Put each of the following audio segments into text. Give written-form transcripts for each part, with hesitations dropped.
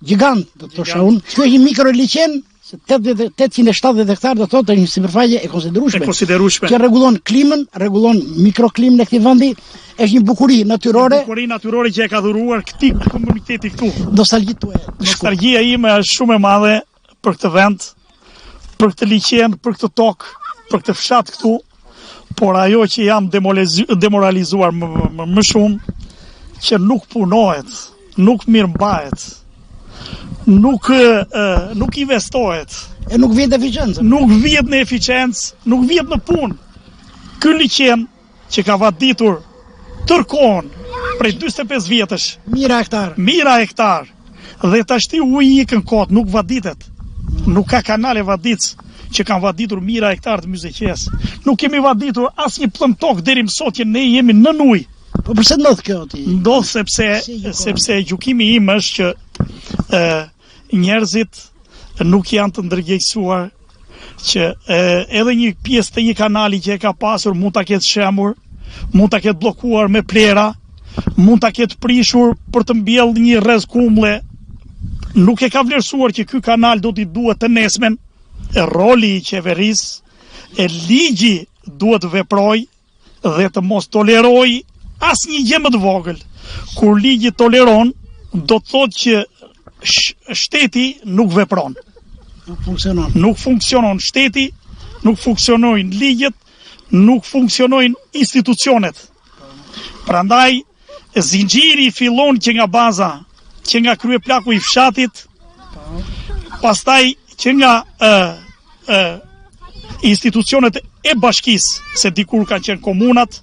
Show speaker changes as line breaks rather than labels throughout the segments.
gjigant, do të thosha unë. Kjo është një mikroliqen, 870 hektar do thotë një sipërfaqe e konsiderueshme. Që rregullon klimën, rregullon mikroklimën e këtij vendi, është një bukuri natyrore.
Bukuri natyrore që e ka dhuruar këtij komuniteti këtu.
Nostalgjia
ime është shumë e madhe për këtë vend, për këtë liqen, për këtë tokë, për këtë fshat këtu, por ajo që jam demoralizuar më shumë, që nuk punohet, nuk mirëmbahet, nuk investohet.
E nuk vjet eficiencë.
Nuk vjet në eficiencë, nuk vjet në punë. Ky liqen që ka vaditur tërkohën prej 45 vjetësh. Mira hektar. Dhe tashti uji ikën kot, nuk vaditet. Nuk ka kanale vadic që kanë vaditur mira hektar të Myzeqes. Nuk kemi vaditur asnjë pllën tokë deri më sot që ne jemi nën ujë.
Po përse ndodh kjo ti?
Ndodh sepse gjykimi im është që njerëzit nuk janë të ndërgjegjësuar, që edhe një pjesë të një kanali që e ka pasur mund ta ketë shemur, mund ta ketë bllokuar me plera, mund ta ketë prishur për të mbjellë një rrez kumlle. Nuk e ka vlerësuar që ky kanal do t'i duhet të nesmen. Roli i qeverisë, e ligji duhet të veprojë dhe të mos tolerojë asnjë gjë më të vogël. Kur ligji toleron, do të thotë që shteti nuk vepron. Nuk funksionon shteti, nuk funksionojnë ligjet, nuk funksionojnë institucionet. Prandaj zinxhiri fillon që nga baza, që nga kryeplaku i fshatit, pastaj që nga institucionet e bashkisë, se dikur kanë qenë komunat,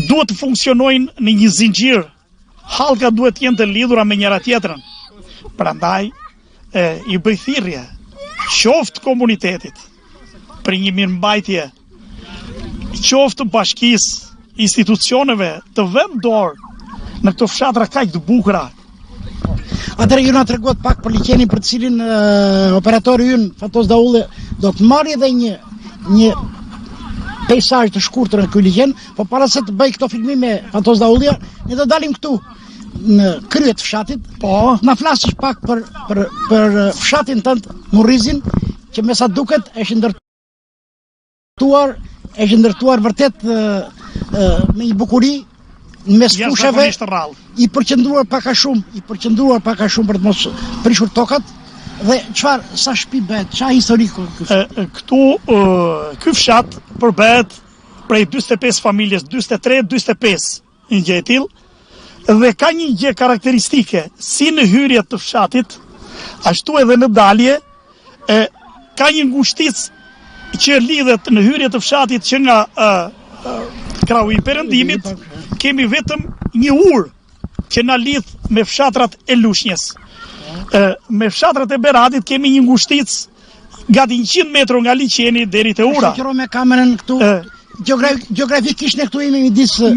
duhet të funksionojnë në një zinxhir. Hallka duhet të jenë të lidhura me njëra tjetrën. Prandaj i bëj thirrje qoftë komunitetit për një mirëmbajtje, qoftë bashkisë, institucioneve të vënë dorë në këto fshatra kaq të bukura.
Atëherë ju na treguat pak për liqenin për të cilin operatori ynë Fatos Daulli do të marrë edhe një peisazh të shkurtër në ky liqen, por para se të bëj këto filmime Fatos Daulli, ne do dalim këtu në krye të fshatit. Po, na flasësh pak për fshatin tënd Murrizin, që me sa duket është ndërtuar vërtet me një bukuri mes fushave, i përqendruar pak a shumë për të mos prishur tokat. Dhe çfarë, sa shtëpi bëhet, çfarë historiku
këtu? Ky fshat përbehet prej 45 familjes, 43-45 një gjë e tillë, dhe ka një gjë karakteristike, si në hyrje të fshatit, ashtu edhe në dalje, ka një ngushticë që lidhet në hyrje të fshatit që nga krahu i perëndimit, kemi vetëm një urë që na lidh me fshatrat e Lushnjës. Me fshatrat e Beradit kemi një ngushticë gati 100 metra nga liqeni deri te ura.
Shoqëro me kamerën këtu. Gjeografikisht ne këtu jemi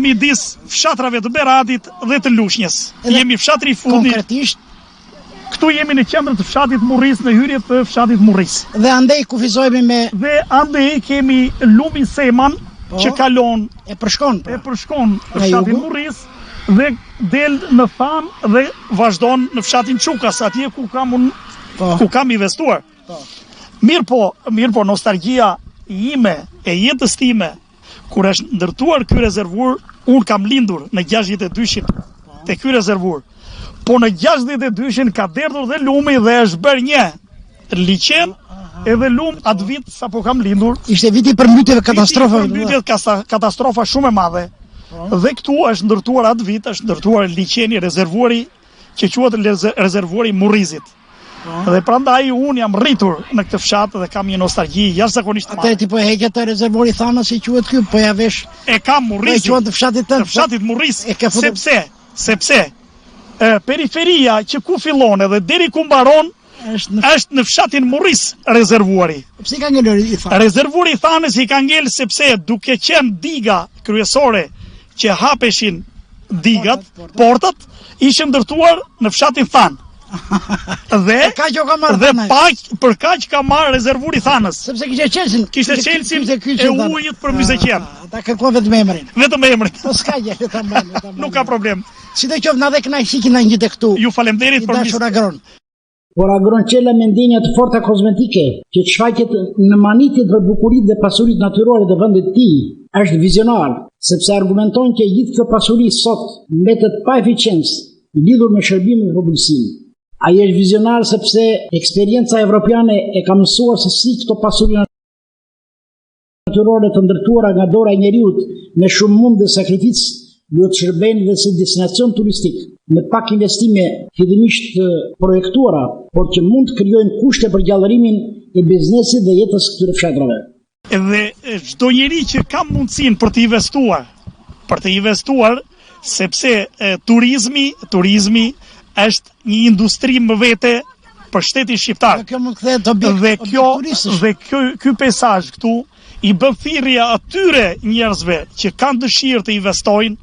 midis fshatrave të Beradit dhe të Lushnjës. Jemi fshatri i fundit.
Konkretisht
këtu jemi në qendrën të fshatit Murris, në hyrje të fshatit Murris.
Dhe andej kufizohemi me
andej kemi lumin Seman, që kalon
e përshkon
fshatin Murris dhe del në Than dhe vazhdon në fshatin Çukas, atje ku kam investuar. Mirë po, nostalgjia ime e jetës time kur është ndërtuar ky rezervor, unë kam lindur në 62-shin te ky rezervor. Po në 62-shin ka derdhur dhe lumi dhe është bërë një liqen edhe lum atë vit sa po kam lindur.
Ishte viti i përmbytjeve
katastrofa shumë e madhe. Dhe këtu është ndërtuar atë vit, është ndërtuar liqeni, rezervuari që quhet rezervuari Murrizit. Dhe prandaj unë jam rritur në këtë fshat dhe kam një nostalgji jashtëzakonisht madhe.
Atë ti po e heqë atë rezervuari Thanës si quhet ky, po ja vesh.
E kam Murrizin.
E quhet të fshatit tënd.
Të fshatit Murris. Sepse periferia që ku fillon edhe deri ku mbaron është në fshatin Murris rezervuari.
Pse ka ngelur i Thanës?
Rezervuari i Thanës i ka ngel sepse duke qenë diga kryesore që hapeshin digat, portat, ishin ndërtuar në fshatin Than. Dhe për kaq ka marrë rezervuari i Thanës.
Sepse kishte
Çelsin e ujit për Myzeqen.
Ata kërkon vetëm emrin.
Vetëm emrin.
Po s'ka gjë, vetëm emrin.
Nuk ka problem.
Sidoqoftë na dhe kënaqësi na ngjite këtu.
Ju falemnderit për
dashur Agron. Por Agron qela me ndjenja të forta kozmetike, që shfaqet në manitjet dhe bukuritë dhe pasuritë natyrore të vendit të tij, është vizionar, sepse argumenton që gjithë kjo pasuri sot mbetet pa eficiencë lidhur me shërbimin dhe publisimin. Ai është vizionar sepse eksperienca evropiane e ka mësuar se si këto pasuri natyrore të ndërtuara nga dora e njeriut me shumë mund dhe sakrificë duhet shërbejnë dhe si destinacion turistik me pak investime fillimisht projektuara, por që mund të krijojnë kushte për gjallërimin e biznesit dhe jetës këtyre fshatrave.
Edhe çdo njeri që ka mundësinë për të investuar, sepse turizmi është një industri më vete për shtetin shqiptar. Dhe ky peizazh këtu i bën thirrje atyre njerëzve që kanë dëshirë të investojnë,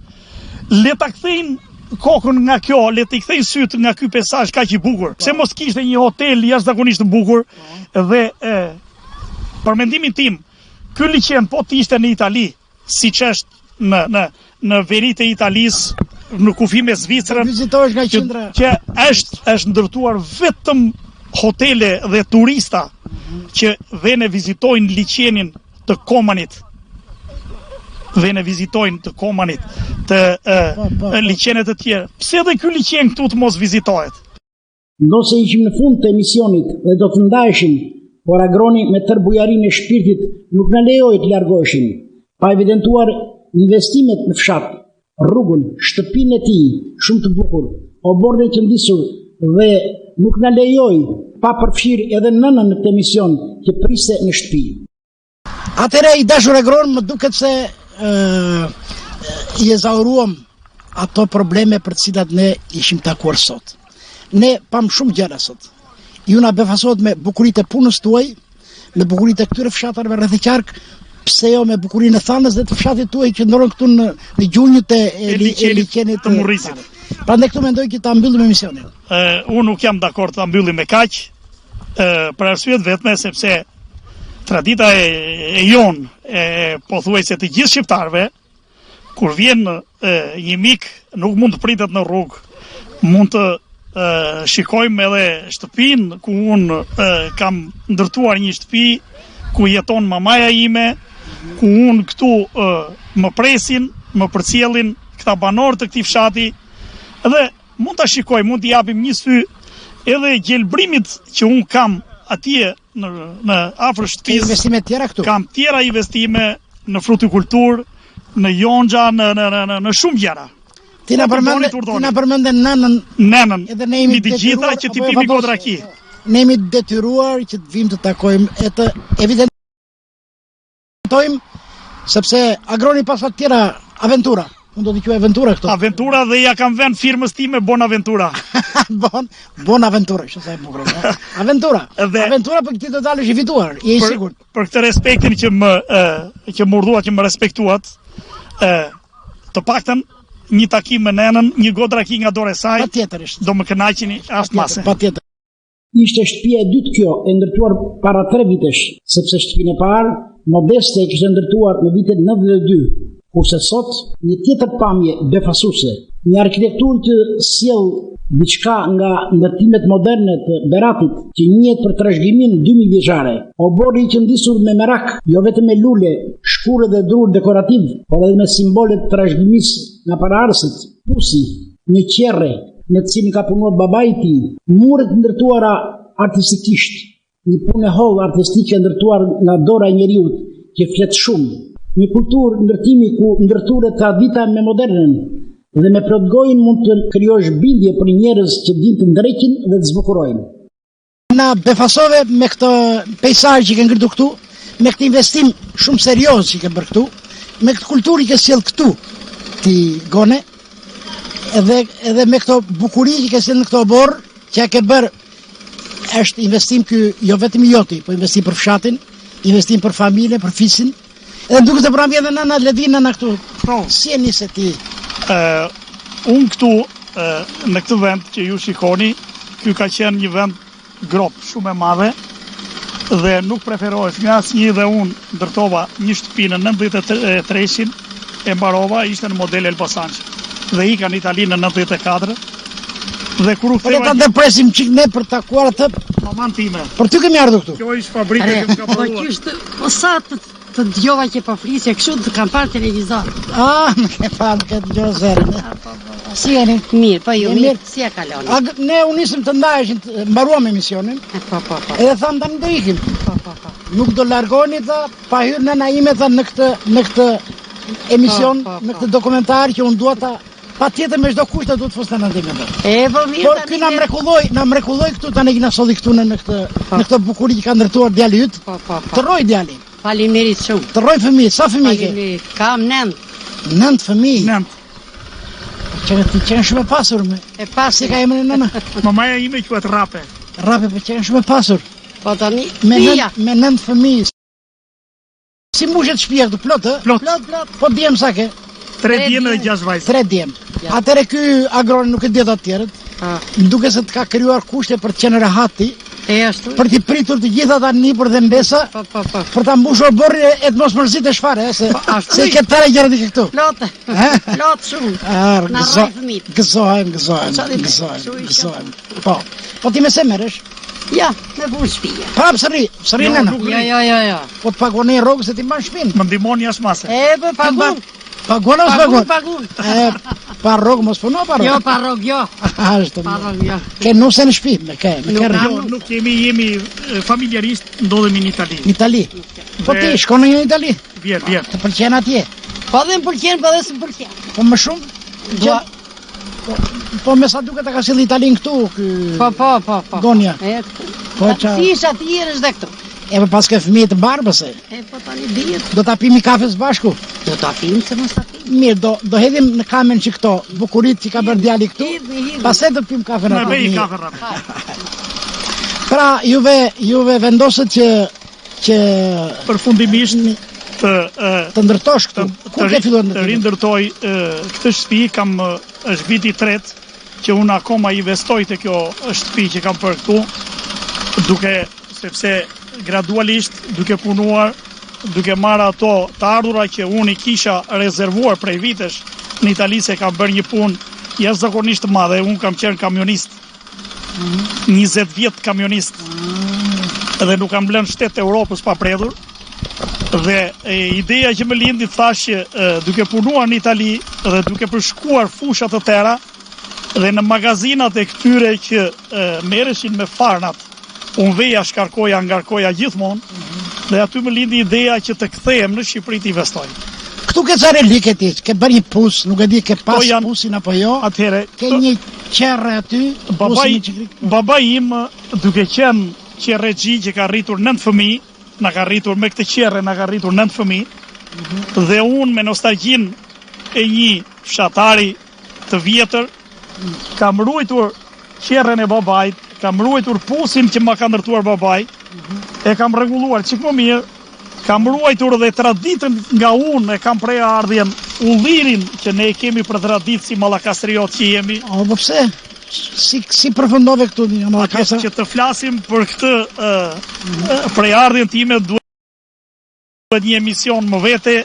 le ta kthejnë kokën nga kjo, le të kthejnë syt nga ky peizazh kaq i bukur. Pse mos kishte një hotel jashtëzakonisht të bukur dhe për mendimin tim, ky liçen po të ishte në Itali, siç është në veritë e Italisë, në kufi me Zvicrën, që është ndërtuar vetëm hotele dhe turista që vene vizitojnë liçenin të Komanit, të liçenet të tjera. Pse edhe ky liçen këtu të mos vizitohet?
Ndose ishim në fund të emisionit dhe do të ndaheshim, por Agroni me tërë bujarinë e shpirtit nuk na lejoi të largoheshim, pa evidentuar investimet në fshat, rrugën, shtëpinë e tij, shumë të bukur, oborrin e qëndisur dhe nuk na lejoi pa përfshirë edhe nënën në këtë emision që priste në shtëpi. Atëherë i dashur Agron, më duket se i ezauruam ato probleme për të cilat ne ishim takuar sot. Ne pam shumë gjëra sot. Ju na befasohet me bukuritë e punës tuaj, me bukuritë e këtyre fshatarëve rreth qark, pse jo me bukurinë e Thanës dhe të fshatit tuaj që ndron këtu në gjunjët e liçenit të
Murrisit.
Prandaj këtu mendoj që ta mbyllim emisionin.
Unë nuk jam dakord ta mbyllim me kaq, për arsyet vetme sepse tradita e jon, pothuajse të gjithë shqiptarëve, kur vjen një mik, nuk mund të pritet në rrugë, mund të shikojmë edhe shtëpinë ku unë kam ndërtuar një shtëpi ku jeton mamaja ime, ku unë këtu më presin, më përcjellin këta banorë të këtij fshati, dhe mund ta shikoj, mund t'i japim një sy edhe gjelbrimit që unë kam atje në afër shtëpisë.
Investime tjera këtu.
Kam tjera investime në frutikulturë, në yonxha, në shumë gjëra.
Ti na përmendë nënën. Edhe ne jemi
të gjitha që ti pimi godraki.
Ne jemi detyruar që të vim të takojmë e të evidentojmë sepse Agroni pas fat tjera aventura. Unë do t'i quaj aventura këto.
Aventura dhe ja kam vënë firmës time Bonaventura.
Bonaventura, që sa e bukur. Aventura. Aventura për këtë do dalësh i fituar, je i sigurt.
Për këtë respektin që më urdhua, që më respektuat, të paktën një takim me nenën, një godraki nga dore saj.
Patjetërisht.
Do më kënaqeni as mase.
Patjetër. Ishte shtëpia e dytë kjo, e ndërtuar para 3 vitesh, sepse shtëpinë e parë modeste e kishte ndërtuar në vitin 92. Kurse sot, një tjetër pamje befasuese, një arkitekturë që sjell diçka nga ndërtimet moderne të Beratit, që njihet për trashëgiminë 2000 vjeçare. Oborri i qëndisur me merak, jo vetëm me lule, shkurë dhe drur dekorativ, por edhe me simbole të trashëgimisë nga paraardhësit, pusi, një qerre, në të cilin ka punuar babai i tij, muret ndërtuara artistikisht, një punë holl artistike ndërtuar nga dora e njeriu që flet shumë. Një kulturë ndërtimi ku ndërturet tradita me modernën dhe me plot gojën mund të krijosh bindje për njerëz që dinë të ndreqin dhe të zbukurojnë. Na befasove me këtë peizazh që ke ngritur këtu, me këtë investim shumë serioz që ke bërë këtu, me këtë kulturë që sjell këtu ti Gone, edhe me këtë bukuri që ke sjell në këtë obor, që ke bërë është investim ky jo vetëm i joti, po investim për fshatin, investim për familjen, për fisin. Edhe duke të pranë vjen nëna Ledina në këtu. Si e nisi ti?
Unë këtu, në këtë vend që ju shikoni, ky ka qenë një vend grop shumë e madhe dhe nuk preferohet nga asnjë, dhe unë ndërtova një shtëpi në 93-shin, e mbarova, ishte në model Elbasançi. dhe ika në Itali në 94. Dhe kur u
Po le ta depresim çik ne për takuar atë.
Maman time.
Për ty kemi ardhur këtu.
Kjo është fabrika që më ka
Po
prodhuar.
qysh po sa të dëgjova që po flisje kështu të kam parë televizor.
Më ke parë këtë gjë zërën. Si jeni?
Mirë, po ju
Mirë.
mirë, si e kaloni?
Ne u nisëm të ndaheshin, mbaruam emisionin,
Po.
edhe tham tani do ikim.
Po.
Nuk do largoni tha, pa hyrë nëna ime tha në këtë emision,
Po.
në këtë dokumentar që unë dua ta patjetër me çdo kusht duhet fustan ndime.
E po mirë.
Por ky na mrekulloi këtu tani na solli këtu në këtë bukuri që ka ndërtuar djali yt.
Po.
Të rroj djali.
Faleminderit shumë.
Të rroj fëmijë, sa fëmijë ke?
Faleminderit. Kam 9.
9 fëmijë.
Nënt.
Që shumë e pasur me.
E pasi
Si ka emrin nëna?
Mamaja ime quhet Rape.
Rape po që shumë e pasur.
po tani
Me
fia.
9 fëmijë. Si mbushet shtëpia këtu plot, ë?
Plot.
Po djem sa ke?
3 djemë dhe 6 vajzë.
3 djem. Atëre ky agroni nuk e di ato të tjerët. Më duket se të ka krijuar kushte për të qenë rehati,
E ashtu.
për t'i pritur të gjitha ata nipër dhe mbesa,
Po.
për ta mbushur borrin e të mos mërzitesh fare, se
ashtu
se
i.
ke tëra gjëra di këtu.
Plot.
Eh?
Plot shumë. Na
Gëzo,
rroj fëmijët.
gëzohem. Po ti me se merresh?
Ja, me punë shtëpia.
Prap sëri nëna.
Jo.
Po të paguani rrogë se ti mban shtëpinë.
Më ndihmoni as mase.
E po pagun.
Paguon ose paguon?
Pagun.
Pa rrogë mos puno pa rrogë.
Jo, pa rrog, jo.
Ashtu.
Pa rrog, jo.
Ke nuse në shtëpi, me ke
Nuk
rrogë.
Jo, nuk jemi familjarisht, ndodhemi në Itali.
Në Itali. Po
Dhe-
ti shkon në Itali?
Vjen.
Të pëlqen atje?
Po dhe më pëlqen, po dhe s'm pëlqen.
Po më shumë?
Dua.
Po me sa duket ta ka sill Italin këtu, ky
Po.
Gonja.
E,
Po qa,
si isha ti erësh dhe këtu.
e po pas ke fëmijë të barbës e.
E po tani dihet.
Do ta pimi kafe së bashku?
Do ta pim se mos ta pim.
Mirë, do hedhim në kamen që këto bukurit që ka bërë djali këtu.
Hidhni.
Pastaj do pim kafe në
Në vej
atë.
kafe Rape.
Pra, juve vendosët që
Përfundimisht
të ndërtosh këtu. Ku ke filluar
të
ndërtimin?
rindërtoj këtë shtëpi, është viti i tretë që unë akoma investoj të kjo shtëpi që kam për këtu, sepse gradualisht duke punuar, duke marrë ato të ardhura që unë i kisha rezervuar prej vitesh në Itali, se kam bërë një punë jashtëzakonisht të madhe. Unë kam qenë kamionist, 20 vjet kamionist, dhe nuk kam lënë shtetë Europës pa predhur. Dhe ideja që më lindi thash që duke punuar në Itali dhe duke përshkuar fushat të tëra dhe në magazinat e këtyre që merreshin me farnat, unë veja shkarkoja, ngarkoja gjithmonë, dhe aty më lindi ideja që të kthehem në Shqipëri të investoj.
Këtu ke ca relike ti, ke bërë një pus, nuk e di ke pas
janë-
pusin apo jo.
Atëhere,
Ke një qerre aty, pusin që
baba im, duke qenë qerregji që ka rritur 9 fëmijë, na ka rritur me këtë qerre, na ka rritur 9 fëmijë, dhe unë me nostalgjin e një fshatari të vjetër, kam ruajtur qerren e babait, kam ruajtur pusin që ma ka ndërtuar babai, e kam rregulluar çik më mirë, kam ruajtur dhe traditën nga unë, e kam prej ardhjen, ullirin që ne e kemi për traditë si mallakastriot që jemi.
O, po pse? Si përfundove këtu një Mallakastra?
Që të flasim për këtë prej ardhjen time, duhet një emision më vete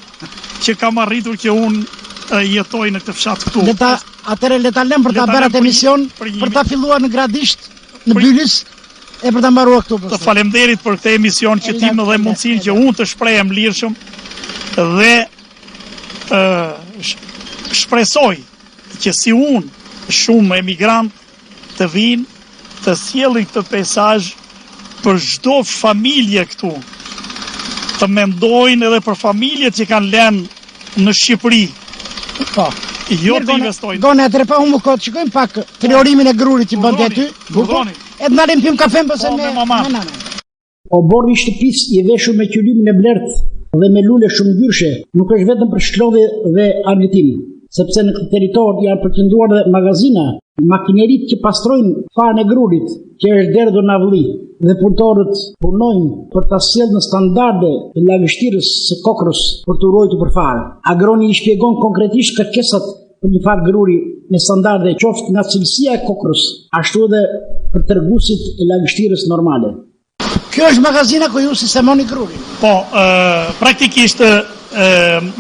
që kam arritur që unë jetoj në këtë fshat këtu.
Atëre le ta lëm për ta
Le ta
bërë
lëm
atë emision, për ta filluar në Gradisht, në Bylis, e për ta mbaruar këtu.
Të falemderit për këtë emision që ti më dhe mundësinë që unë të shprehem lirshëm dhe shpresoj që si unë shumë emigrant të vinë të sjellin këtë peizazh për çdo familje këtu, të mendojnë edhe për familjet që kanë lënë në Shqipëri.
Po.
Jo të investojnë.
Gone, atëre pa humbur kohë, shikojmë pak triorimin e grurit që bën ti aty.
Burdoni.
E të ndalim pim kafen përse me
maman.
O borri i shtëpisë i veshur me qylimin e blertë dhe me lule shumë ngjyrshe, nuk është vetëm për shklodhje dhe argëtim, sepse në këtë territor janë përqendruar dhe magazina, makineritë që pastrojnë farën e grurit, që është derdhur në avlli, dhe punëtorët punojnë për ta sjellë në standarde të lagështirës së kokrës për të ruajtur për farë. Agroni i shpjegon konkretisht kërkesat për një farë gruri me standarde qoftë nga cilësia e kokrës, ashtu edhe për treguesit e lagështirës normale. Kjo është magazina ku ju sistemoni grurin.
Po, praktikisht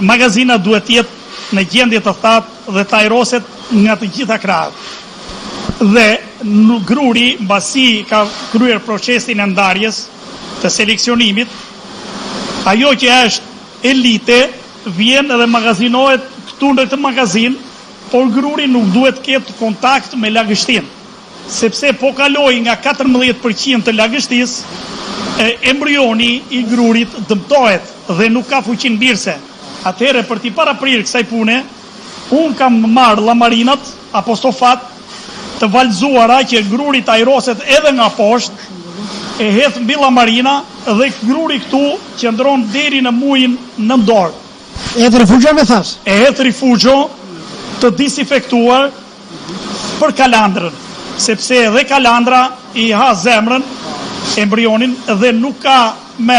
magazina duhet jetë në gjendje të thatë dhe të ajroset nga të gjitha krahët. Dhe gruri, mbasi ka kryer procesin e ndarjes të seleksionimit, ajo që është elite vjen edhe magazinohet këtu në këtë magazin, por gruri nuk duhet ketë kontakt me lagështin, sepse po kaloi nga 14% të lagështisë, embrioni i grurit dëmtohet dhe nuk ka fuqin birse. Atëherë për t'i paraprirë kësaj pune, unë kam marrë llamarinat apo stofat të valzuara që gruri ajroset edhe nga poshtë, e hedh mbi llamarina dhe gruri këtu qëndron deri në muajin nëntor.
E hedh rifugjo me thas.
E hedh rifugjo të disinfektuar për kalandrën, sepse edhe kalandra i ha zemrën, embrionin dhe nuk ka me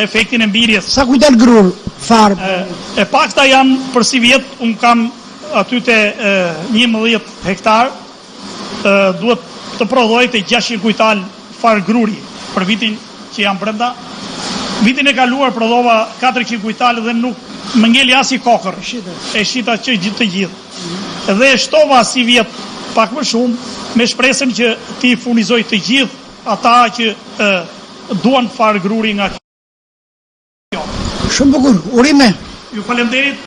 efektin e mbirjes.
Sa kujtel grur, farë?
E pakta janë për si vjetë, unë kam aty të 11 hektar, duhet të prodhoj të 600 kujtal farë gruri për vitin që jam brenda. Vitin e kaluar prodhova 400 kujtal dhe nuk më ngeli as i kokër, e shita që gjithë të gjithë. Dhe shtova si vjetë pak më shumë, me shpresën që ti furnizoj të gjithë ata që duan farë gruri nga kjo.
Shumë bukur, urime.
Ju falemderit.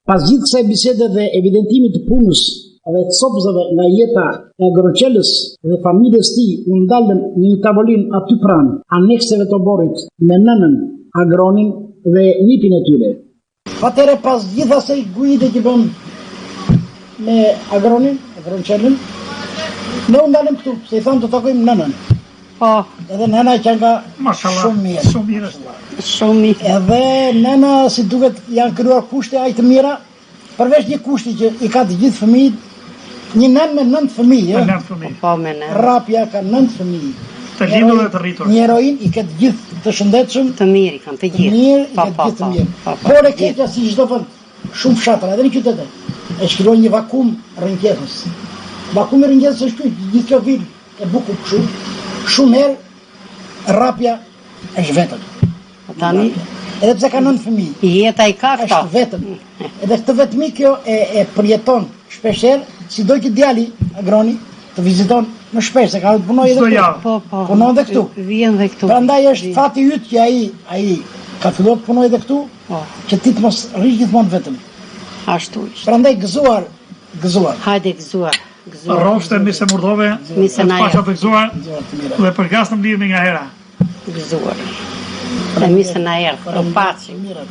Pas gjithë kësaj bisede dhe evidentimit të punës dhe të sopëzave nga jeta e Agroqelës dhe familjes tij, u ndalën në një tavolinë aty pranë, anekseve të oborrit, me nënën, Agronin dhe nipin e tyre. Atëherë pas gjithë asaj gujide që bën me Agronin, Agroqelën, ne u ndalëm këtu, se i thamë të takojmë nënën.
Po,
Edhe nëna që nga shumë mirë.
Shumë mirë është.
shumë mirë.
Edhe nëna si duket janë krijuar kushte aq të mira, përveç një kushti që i ka të gjithë fëmijët, një nën me 9 fëmijë.
Me 9 fëmijë.
Po, me ne.
Rapja ka 9 fëmijë.
Të lindur dhe të rritur.
Një heroin i këtë gjithë të shëndetshëm,
Të mirë i kanë, të
të
gjithë.
mirë, i
Po,
këtë
po,
gjithë të
po,
mirë.
po, po,
Por e
gjithë.
keqja si çdo vend, shumë fshatra, edhe në qytete, e shkruan një vakum rënqesës. Vakumi rënqesës është ky, gjithë kjo vil e bukur kështu, shumë herë rapja është vetëm.
Tani,
Edhe pse ka 9 fëmijë.
jeta i ka këta.
Është vetëm. Edhe këtë vetëmi kjo e përjeton shpeshherë, sido që djali Agroni të viziton më shpesh, se ka të punoj edhe
Çdo
këtu.
javë.
Po, po.
Punon dhe këtu.
Vjen dhe këtu.
Prandaj është fati yt që ai ka filluar të punojë edhe këtu,
Po,
që ti të mos rrish gjithmonë vetëm.
ashtu ishte.
Prandaj gëzuar.
Hajde gëzuar. Gëzuar.
Roshte mi se murdove,
Mise na
pasha
ja.
të gëzuar
Gëzuar të mira.
dhe përgasëm lirë nga hera.
Gëzuar. E mise na erdhë, o pacim.
Mira.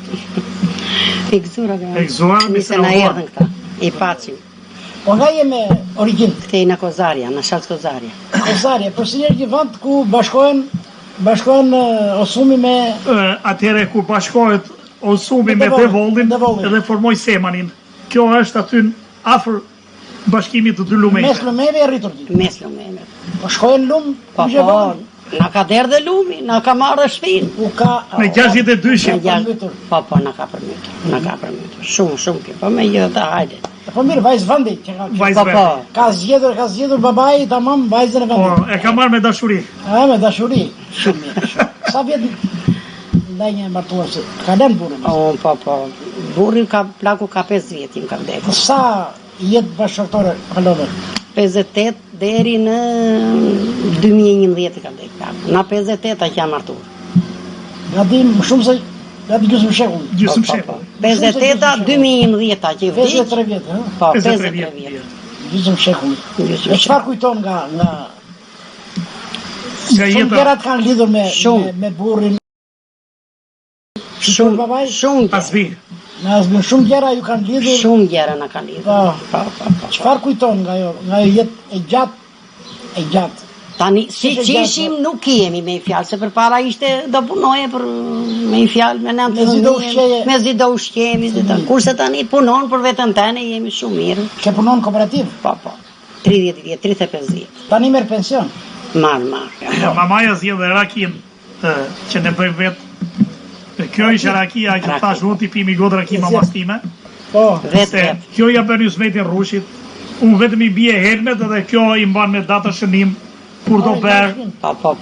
I gëzuar,
E gëzuar,
mise na erdhën këta. I pacim.
Po nga je me origjinë
Këtej në Kozarja, në Shalë Kozarja.
Kozarje, por si është një vend ku bashkohen Osumi me
Atëhere kur bashkohet Osumi me
Devollin,
Devollin edhe formoj Semanin. Kjo është aty afër bashkimit të dy lumeve.
mes lumeve e rritur ti.
Mes lumeve.
Po shkohen lum,
Po,
ku që
po,
vën?
na ka derë dhe lumi, na ka marrë shpinë.
U ka
Me 62-shin.
Na gjashtë-
përmbytur.
Po, na ka përmytur. Na ka përmytur. Shumë kjo. Po me gjithë të hajde.
Po mirë, vajzë vendi që ka.
Vajzë
Po, po.
vendi.
Ka zgjedhur babai tamam vajzën e
Po,
vendit.
e ka marrë me dashuri.
Me dashuri. Shumë mirë. Shumë. Sa vjet ndaj një martuese? Ka lënë burrin.
Po. Burri plaku ka 5 vjetim ka vdekur.
Sa jetë bashkëtorë kalove?
58 deri në 2011 i ka vdekur plaku. Na 58 a që jam martuar.
Gadim më shumë se gati gjysmë shekull.
Gjysmë
Po,
shekull.
58 2011 a që i vdik.
53 vjet, ha?
Po,
53
53
vjet.
vjet.
Gjysmë shekull.
Gjysmë
E çfarë kujton nga
Nga
shumë
jeta.
gjërat kanë lidhur
Shumë.
me burrin. Babai?
Shumë
Asbi.
Në asbën shumë gjëra ju kanë lidhur.
Shumë gjëra na kanë lidhur.
Po.
Po.
Çfarë kujton nga ajo jetë e gjatë?
Tani, si
Ishte
që
gjatë,
ishim nuk jemi me i fjalë, se për para ishte do punoje për me i fjalë, me nëmë
Me zi do ushqeje.
me zi do ushqemi, kurse tani punon për vetën tëne, jemi shumë mirë.
Që punon kooperativ?
Po. 30 vjet, 35 vjet.
Tani merr pension.
Marr.
Mamaja zgjedh dhe rakin që ne bëjmë vetë. Kjo ishte rakia që
Raki.
thash unë t'i pimi godë raki mamas time.
Po.
Vetë.
Kjo ja bën Jusmetin Rrushit. Unë vetëm i bie helmet edhe kjo i mban me datë shënim kur do berë.
Po.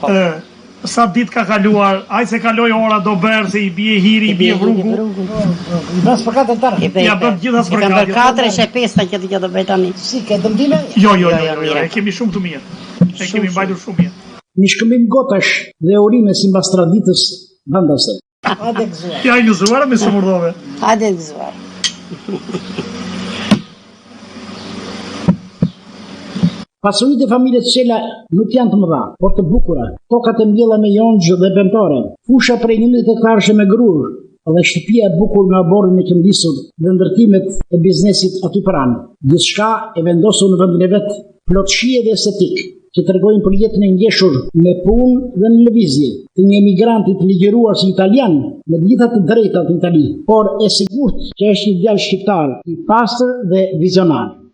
sa ditë ka kaluar, aj se kaloj ora do berë, se i bie hiri, i bie vrugu.
I bën spërkatën tërë.
Ja bën gjitha
spërkatën. I kanë bërë 4 e 5 që do bëj tani.
Si, ke dëmtime?
Jo, e kemi shumë të mirë. E kemi mbajtur shumë mirë.
Një shkëmbim gotash dhe urime si mbas traditës vendase. Hajde gëzuar.
Ja, i gëzuar me së murdhove.
Hajde gëzuar.
Pasuritë e familjes Çela nuk janë të mëdha, por të bukura. Tokat e mbjella me jonxh dhe bentore, fusha prej 11 hektarësh me grur, dhe shtëpia e bukur me aborrin e qëndisur dhe ndërtimet e biznesit aty pranë. Gjithçka e vendosur në vendin e vet, plot shije dhe estetik, që tregojnë për jetën e ngjeshur me punë dhe në lëvizje të një emigranti të ligjëruar si italian me të gjitha të drejtat në Itali, por e sigurt që është një djalë shqiptar i pastër dhe vizionar.